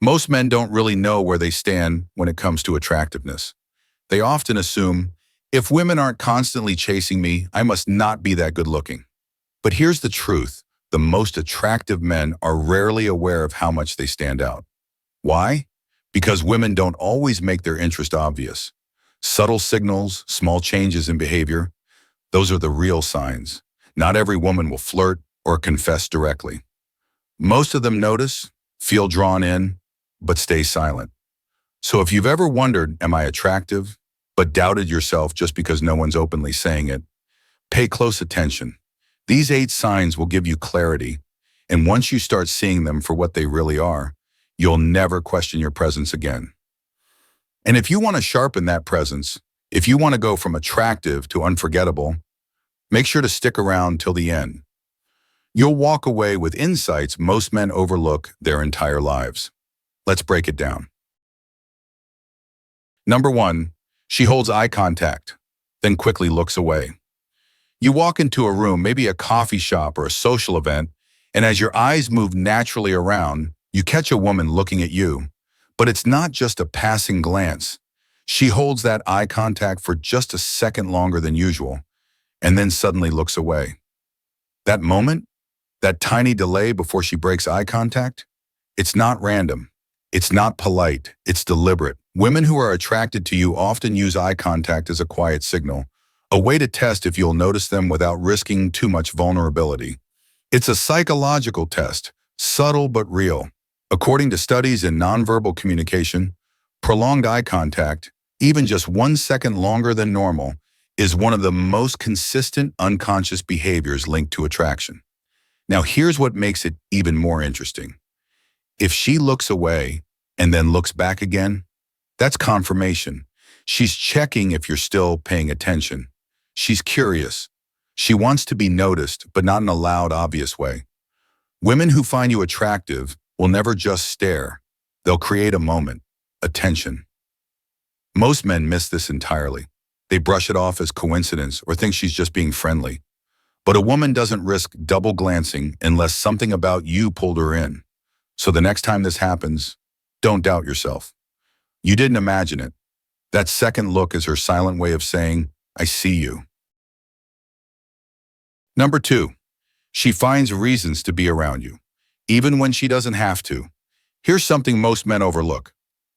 Most men don't really know where they stand when it comes to attractiveness. They often assume, if women aren't constantly chasing me, I must not be that good looking. But here's the truth. The most attractive men are rarely aware of how much they stand out. Why? Because women don't always make their interest obvious. Subtle signals, small changes in behavior, those are the real signs. Not every woman will flirt or confess directly. Most of them notice, feel drawn in, but stay silent. So if you've ever wondered, am I attractive, but doubted yourself just because no one's openly saying it, pay close attention. These 8 signs will give you clarity, and once you start seeing them for what they really are, you'll never question your presence again. And if you want to sharpen that presence, if you want to go from attractive to unforgettable, make sure to stick around till the end. You'll walk away with insights most men overlook their entire lives. Let's break it down. Number 1, she holds eye contact, then quickly looks away. You walk into a room, maybe a coffee shop or a social event, and as your eyes move naturally around, you catch a woman looking at you. But it's not just a passing glance. She holds that eye contact for just a second longer than usual, and then suddenly looks away. That moment, that tiny delay before she breaks eye contact, it's not random. It's not polite. It's deliberate. Women who are attracted to you often use eye contact as a quiet signal, a way to test if you'll notice them without risking too much vulnerability. It's a psychological test, subtle but real. According to studies in nonverbal communication, prolonged eye contact, even just 1 second longer than normal, is one of the most consistent unconscious behaviors linked to attraction. Now here's what makes it even more interesting. If she looks away and then looks back again, that's confirmation. She's checking if you're still paying attention. She's curious. She wants to be noticed, but not in a loud, obvious way. Women who find you attractive will never just stare. They'll create a moment, a tension. Most men miss this entirely. They brush it off as coincidence or think she's just being friendly. But a woman doesn't risk double glancing unless something about you pulled her in. So the next time this happens, don't doubt yourself. You didn't imagine it. That second look is her silent way of saying, I see you. Number 2, she finds reasons to be around you, even when she doesn't have to. Here's something most men overlook.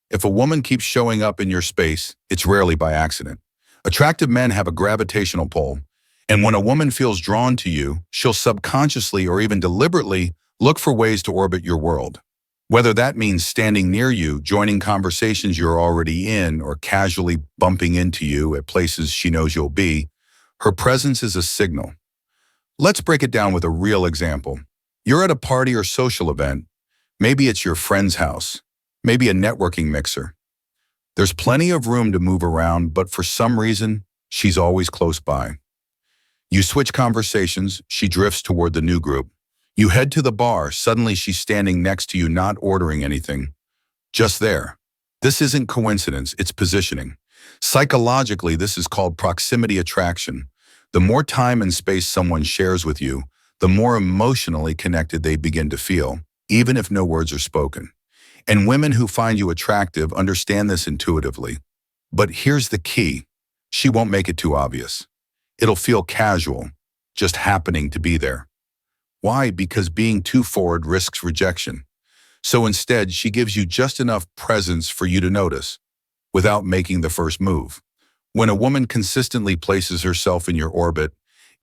If a woman keeps showing up in your space, it's rarely by accident. Attractive men have a gravitational pull, and when a woman feels drawn to you, she'll subconsciously or even deliberately look for ways to orbit your world. Whether that means standing near you, joining conversations you're already in, or casually bumping into you at places she knows you'll be, her presence is a signal. Let's break it down with a real example. You're at a party or social event. Maybe it's your friend's house, maybe a networking mixer. There's plenty of room to move around, but for some reason, she's always close by. You switch conversations, she drifts toward the new group. You head to the bar, suddenly she's standing next to you, not ordering anything. Just there. This isn't coincidence, it's positioning. Psychologically, this is called proximity attraction. The more time and space someone shares with you, the more emotionally connected they begin to feel, even if no words are spoken. And women who find you attractive understand this intuitively. But here's the key. She won't make it too obvious. It'll feel casual, just happening to be there. Why? Because being too forward risks rejection. So instead, she gives you just enough presence for you to notice, without making the first move. When a woman consistently places herself in your orbit,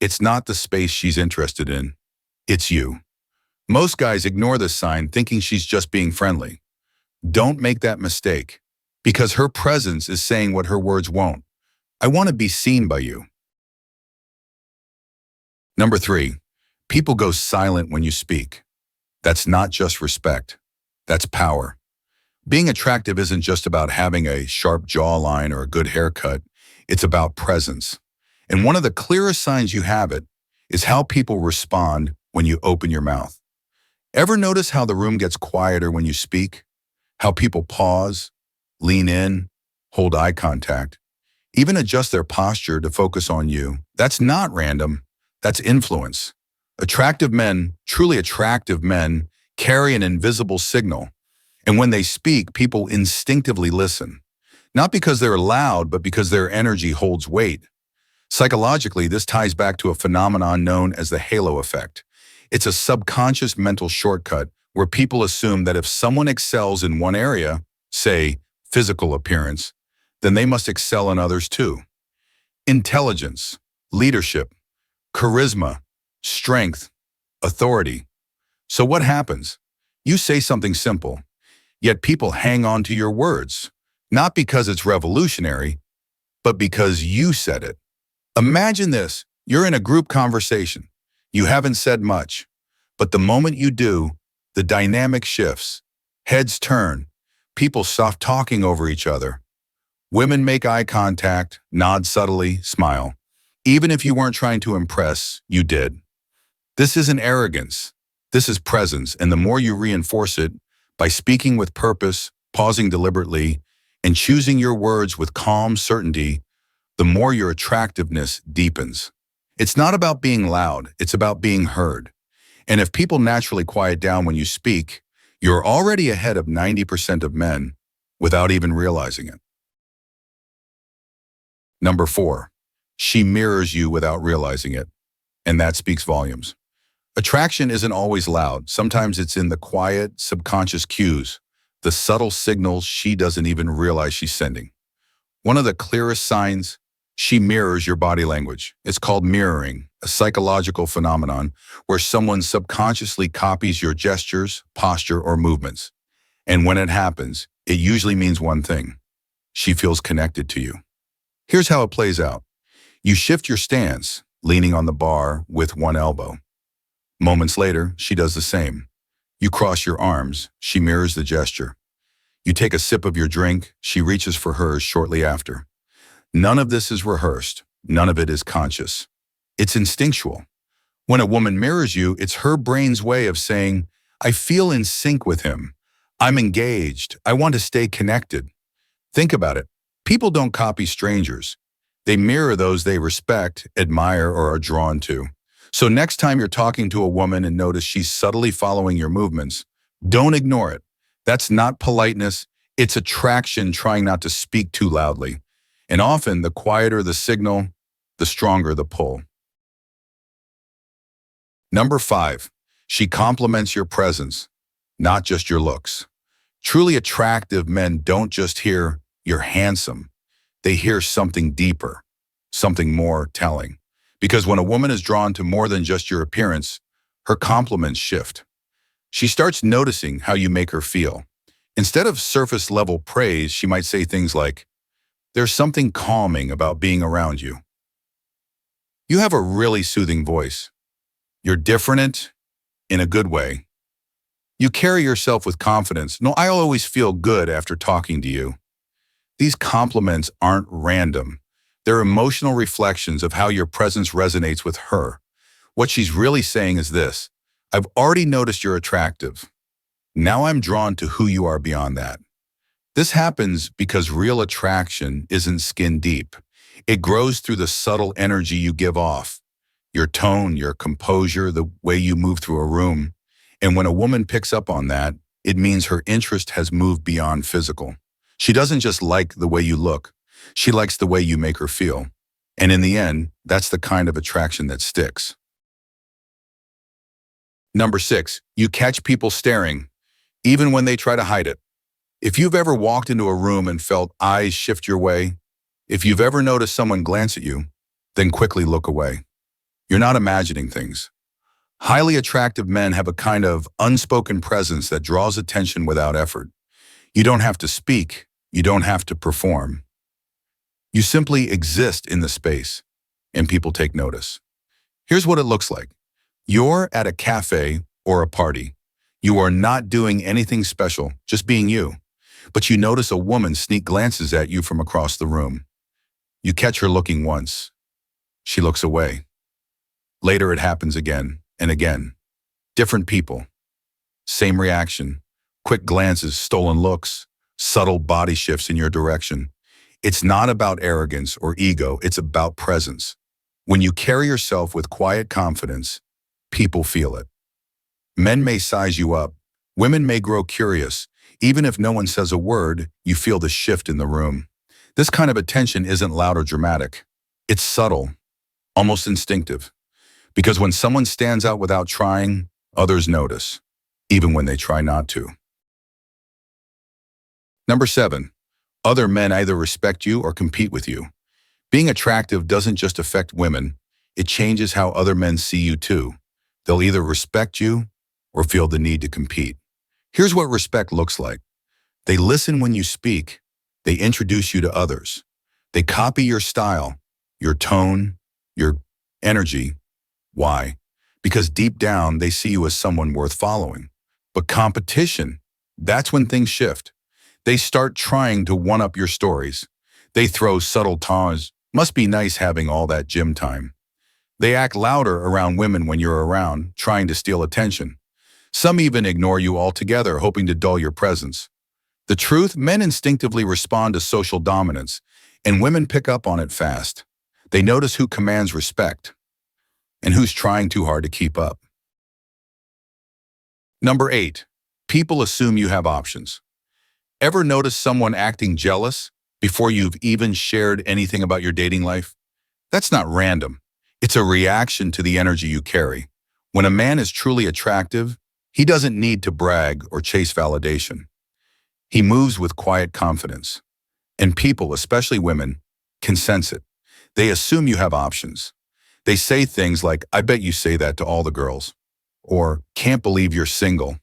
it's not the space she's interested in, it's you. Most guys ignore this sign, thinking she's just being friendly. Don't make that mistake, because her presence is saying what her words won't. I want to be seen by you. Number 3, people go silent when you speak. That's not just respect, that's power. Being attractive isn't just about having a sharp jawline or a good haircut, it's about presence. And one of the clearest signs you have it is how people respond when you open your mouth. Ever notice how the room gets quieter when you speak? How people pause, lean in, hold eye contact, even adjust their posture to focus on you? That's not random, that's influence. Attractive men, truly attractive men, carry an invisible signal. And when they speak, people instinctively listen. Not because they're loud, but because their energy holds weight. Psychologically, this ties back to a phenomenon known as the halo effect. It's a subconscious mental shortcut where people assume that if someone excels in one area, say, physical appearance, then they must excel in others too. Intelligence, leadership, charisma, strength, authority. So what happens? You say something simple, yet people hang on to your words, not because it's revolutionary, but because you said it. Imagine this, you're in a group conversation. You haven't said much, but the moment you do, the dynamic shifts. Heads turn, people stop talking over each other. Women make eye contact, nod subtly, smile. Even if you weren't trying to impress, you did. This isn't arrogance. This is presence, and the more you reinforce it, by speaking with purpose, pausing deliberately, and choosing your words with calm certainty, the more your attractiveness deepens. It's not about being loud, it's about being heard. And if people naturally quiet down when you speak, you're already ahead of 90% of men without even realizing it. Number 4, she mirrors you without realizing it, and that speaks volumes. Attraction isn't always loud. Sometimes it's in the quiet, subconscious cues, the subtle signals she doesn't even realize she's sending. One of the clearest signs, she mirrors your body language. It's called mirroring, a psychological phenomenon where someone subconsciously copies your gestures, posture, or movements. And when it happens, it usually means one thing. She feels connected to you. Here's how it plays out. You shift your stance, leaning on the bar with one elbow. Moments later, she does the same. You cross your arms, she mirrors the gesture. You take a sip of your drink, she reaches for hers shortly after. None of this is rehearsed. None of it is conscious. It's instinctual. When a woman mirrors you, it's her brain's way of saying, I feel in sync with him. I'm engaged. I want to stay connected. Think about it. People don't copy strangers. They mirror those they respect, admire, or are drawn to. So next time you're talking to a woman and notice she's subtly following your movements, don't ignore it. That's not politeness. It's attraction trying not to speak too loudly. And often, the quieter the signal, the stronger the pull. Number 5, she compliments your presence, not just your looks. Truly attractive men don't just hear, you're handsome. They hear something deeper, something more telling. Because when a woman is drawn to more than just your appearance, her compliments shift. She starts noticing how you make her feel. Instead of surface-level praise, she might say things like, there's something calming about being around you. You have a really soothing voice. You're different in a good way. You carry yourself with confidence. No, I always feel good after talking to you. These compliments aren't random. They're emotional reflections of how your presence resonates with her. What she's really saying is this: I've already noticed you're attractive. Now I'm drawn to who you are beyond that. This happens because real attraction isn't skin deep. It grows through the subtle energy you give off, your tone, your composure, the way you move through a room. And when a woman picks up on that, it means her interest has moved beyond physical. She doesn't just like the way you look. She likes the way you make her feel. And in the end, that's the kind of attraction that sticks. Number 6, you catch people staring, even when they try to hide it. If you've ever walked into a room and felt eyes shift your way, if you've ever noticed someone glance at you, then quickly look away. You're not imagining things. Highly attractive men have a kind of unspoken presence that draws attention without effort. You don't have to speak. You don't have to perform. You simply exist in the space, and people take notice. Here's what it looks like. You're at a cafe or a party. You are not doing anything special, just being you. But you notice a woman sneak glances at you from across the room. You catch her looking once. She looks away. Later it happens again and again. Different people. Same reaction. Quick glances, stolen looks, subtle body shifts in your direction. It's not about arrogance or ego, it's about presence. When you carry yourself with quiet confidence, people feel it. Men may size you up, women may grow curious, Even if no one says a word, you feel the shift in the room. This kind of attention isn't loud or dramatic. It's subtle, almost instinctive. Because when someone stands out without trying, others notice, even when they try not to. Number 7, other men either respect you or compete with you. Being attractive doesn't just affect women, it changes how other men see you too. They'll either respect you or feel the need to compete. Here's what respect looks like. They listen when you speak. They introduce you to others. They copy your style, your tone, your energy. Why? Because deep down, they see you as someone worth following. But competition, that's when things shift. They start trying to one-up your stories. They throw subtle taunts. Must be nice having all that gym time. They act louder around women when you're around, trying to steal attention. Some even ignore you altogether, hoping to dull your presence. The truth, men instinctively respond to social dominance, and women pick up on it fast. They notice who commands respect and who's trying too hard to keep up. Number 8, people assume you have options. Ever notice someone acting jealous before you've even shared anything about your dating life? That's not random. It's a reaction to the energy you carry. When a man is truly attractive, he doesn't need to brag or chase validation. He moves with quiet confidence. And people, especially women, can sense it. They assume you have options. They say things like, "I bet you say that to all the girls," or "Can't believe you're single."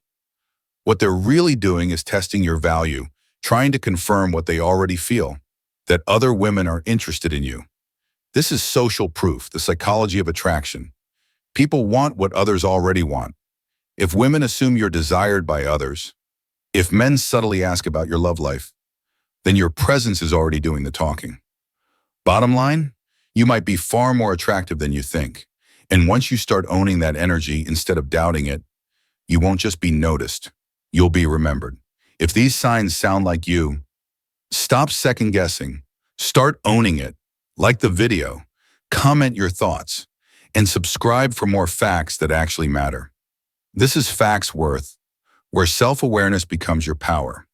What they're really doing is testing your value, trying to confirm what they already feel, that other women are interested in you. This is social proof, the psychology of attraction. People want what others already want. If women assume you're desired by others, if men subtly ask about your love life, then your presence is already doing the talking. Bottom line, you might be far more attractive than you think. And once you start owning that energy instead of doubting it, you won't just be noticed, you'll be remembered. If these signs sound like you, stop second guessing. Start owning it. Like the video, comment your thoughts, and subscribe for more facts that actually matter. This is Facts Worth, where self-awareness becomes your power.